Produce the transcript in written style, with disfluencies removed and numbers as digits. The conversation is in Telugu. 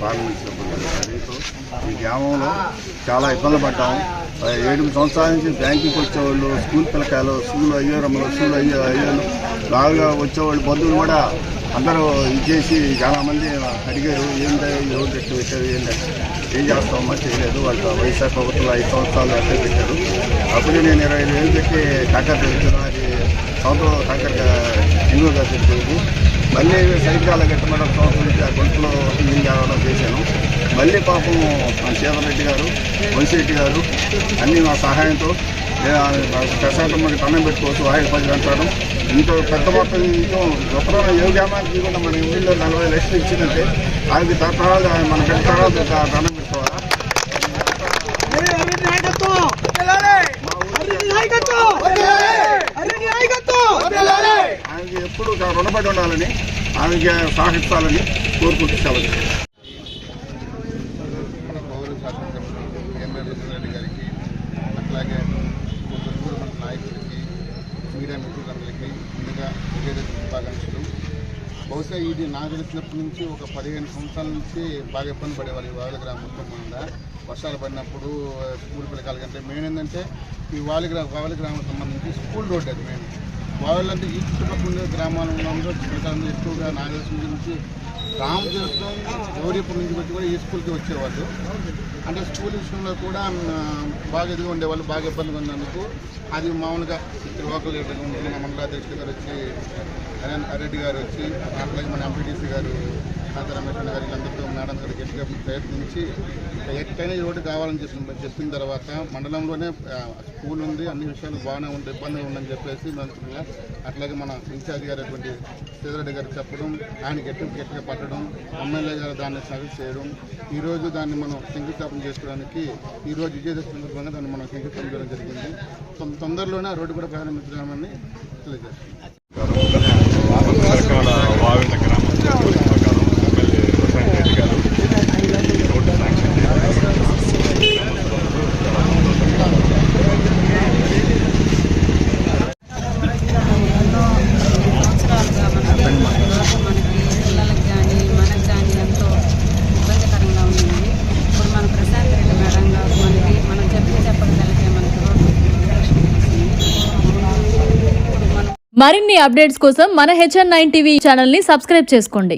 పార్లమెంట్ ఈ గ్రామంలో చాలా ఇబ్బందులు పడ్డాము. 7 సంవత్సరాల నుంచి బ్యాంకుకి వచ్చేవాళ్ళు, స్కూల్ పిల్లకాయలు, స్కూల్ అయ్యారు బాగా వచ్చేవాళ్ళు, బంధువులు కూడా అందరూ ఇచ్చేసి చాలామంది అడిగారు, ఏంటో ఎవరు పెట్టి పెట్టారు, ఏం చేస్తామో చేయలేదు. వాళ్ళ వైఎస్ఆర్ ప్రభుత్వం 5 సంవత్సరాలు అట్టే పెట్టారు. అప్పుడు నేను 25,000 పెట్టి టాకర్ తెచ్చాను. అది సంవత్సరం టాకర్ ఎన్నుగా తెచ్చేది. మళ్ళీ సైకిల్ గట్టమడం సంవత్సరం నుంచి ఆ గొంతులో నీళ్ళు కావడం చేశాను. మళ్ళీ పాపం శేవరెడ్డి గారు, వంశరెడ్డి గారు అన్నీ మా సహాయంతో ప్రశాంతం మనకి తన్నం పెట్టుకోవచ్చు, ఆయిల్ 10 అంటారు. ఇంకో పెద్ద మొత్తం ఇంకో ఎప్పుడైనా ఏ గ్రామానికి కూడా మన ఊళ్ళో 40 లక్షలు ఇచ్చిందంటే అది తర్వాత మన పెద్ద తర్వాత తన్నం పెట్టుకోవాలా. ఆయనకి ఎప్పుడు రుణపడి ఉండాలని, ఆమెకి సహకరించాలని కోరుకుంటూ సెలవు. అట్లాగే మన నాయకులకి, మీడియా మిత్రులందరికీ ముందుగా విజయదశమి శుభాకాంక్షలు. బహుశా ఇది నాకు తెలిసినప్పటి నుంచి ఒక 15 సంవత్సరాల నుంచి బాగా ఇబ్బంది పడేవాళ్ళు ఈ వావిల గ్రామం మొత్తం మీద. వర్షాలు పడినప్పుడు స్కూల్ పిల్లకాయల కంటే మెయిన్ ఏంటంటే ఈ వావిల గ్రామానికి సంబంధించి స్కూల్ రోడ్డు. అది మెయిన్ వావిల అంటే ఈ చుట్టుపక్కల ఉండే గ్రామాలలో పిల్లకాయలు ఎక్కువగా నాగేశ్వరం నుంచి రామతీర్థం గౌరీపురం నుంచి వచ్చి కూడా ఈ స్కూల్కి వచ్చేవాళ్ళు. అంటే స్కూల్ విషయంలో కూడా బాగా ఎదుగు ఉండేవాళ్ళు, బాగా ఇబ్బందిగా ఉన్నందుకు అది మామూలుగా లోకల్ లీడర్గా ఉంటుంది. మా మండల అధ్యక్షుడు గారు వచ్చి, రెడ్డి గారు వచ్చి, అట్లాగే మన ఎంపీటీసీ గారు రమేష్ గారు, వీళ్ళందరితో మేడం గారు గట్టిగా ప్రయత్నించి ఎక్కడైనా ఈ రోడ్డు కావాలని చెప్పిన తర్వాత మండలంలోనే స్కూల్ ఉంది, అన్ని విషయాలు బాగానే ఉంది, ఇబ్బందిగా ఉందని చెప్పేసి మంచిగా అట్లాగే మన ఇన్ఛార్జ్ గారు అటువంటి శ్రీధరెడ్డి గారు చెప్పడం, ఆయన గట్టిగా పట్టడం, ఎమ్మెల్యే గారు దాన్ని సజెస్ట్ చేయడం, ఈరోజు దాన్ని మనం శంకుస్థాపన చేసుకోవడానికి ఈరోజు విజయదశమి సందర్భంగా దాన్ని మనం శంకుస్థాపన చేయడం జరిగింది. తొందరలోనే ఆ రోడ్డు కూడా ప్రారంభించడామని తెలియజేస్తాం. మరిన్ని అప్డేట్స్ కోసం మన HN9 టీవీ ఛానల్ ని సబ్స్క్రైబ్ చేసుకోండి.